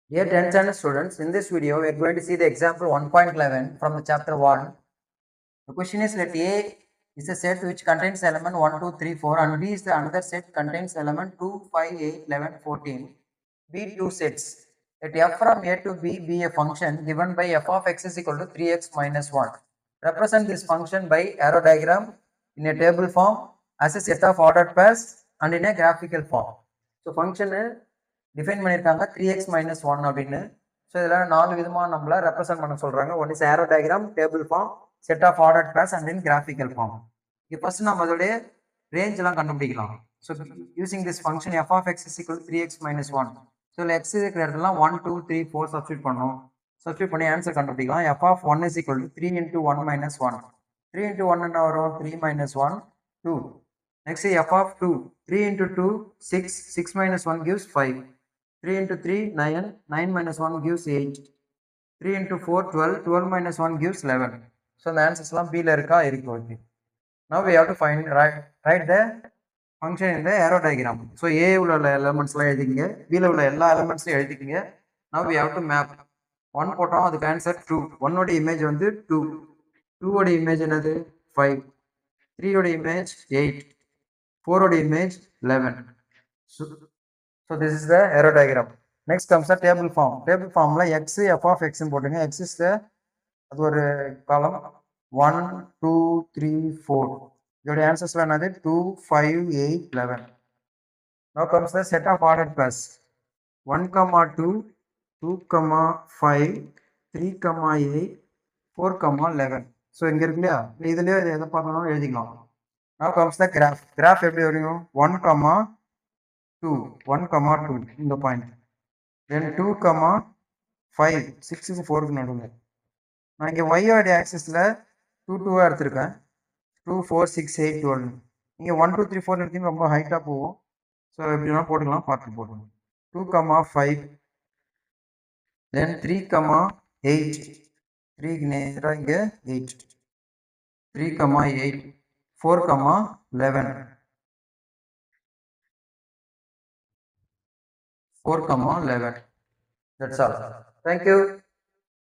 Dear 10th standard students, in this video we are going to see the example 1.11 from the chapter 1. The question is, let A is a set which contains element 1, 2, 3, 4 and B is the another set contains element 2, 5, 8, 11, 14. B two sets. Let f from A to B be a function given by f of x is equal to 3x minus 1. Represent this function by arrow diagram in a table form as a set of ordered pairs and in a graphical form. So function define பண்ணியிருக்காங்க 3x minus 1 அப்படின்னு. So இதில் 4 விதமாக நம்மள represent பண்ண சொல்கிறாங்க. One is arrow diagram, table form, set of ordered pairs and then graphical form. இப்போ first நம்ம அதோடைய ரேஞ்செலாம் கண்டுபிடிக்கலாம். So using this function f of x is equal to 3x minus 1. ஸோ இதில் x இருக்கிற இடத்துலாம் 1, 2, 3, 4 சப்ஸ்டியூட் பண்ணோம். சப்ஸ்டியூட் பண்ணி ஆன்சர் கண்டுபிடிக்கலாம். f of 1 is equal to 3 into 1 minus 1. 3 into 1 என்ன வரும்? 3 minus 1, 2. Next f of 2. 3 into 2, 6. 6 minus 1 gives 5. 3 into 3, 9. 9 minus 1 gives 8. 3 into 4, 12. 12 minus 1 gives 11. So the answers are B. Okay. Now we have to write the function in the arrow diagram. So A elements B elements. Now we have to map. 1 photo, the answer 2. 1 oda image on the 2. 2 oda image another 5. 3 oda image 8. 4 oda image 11. So this is the arrow diagram. Next comes the table form. Table form la x f of x in போடுங்க. X is the அது ஒரு column 1 2 3 4. இதோட answers எல்லாம் என்னது 2 5 8 11. Now comes the set of ordered pairs 1 2 2 5 3 8 4 11. So இங்க இருக்கு இல்லையா, இதுலயே எதை பார்க்கணும் எழுதிக்கலாம். Now comes the graph. Graph எப்படி வரும்? 1 2 1 2 in the point, then 2 5 6 is 4 நடுவுல. நான் இங்க y oda axis ல 2 2 எடுத்துர்க்கேன். 2 4 6 8 12. இங்க 1 2 3 4 எடுத்தீங்க ரொம்ப ஹைட்டா போகும். சோ எப்படினா போட்டுக்கலாம், பார்த்து போடுங்க. 2 5, then 3 8. 3 நேரா இங்க 8. 3 8, 4 11. 4 11. That's all. Thank you.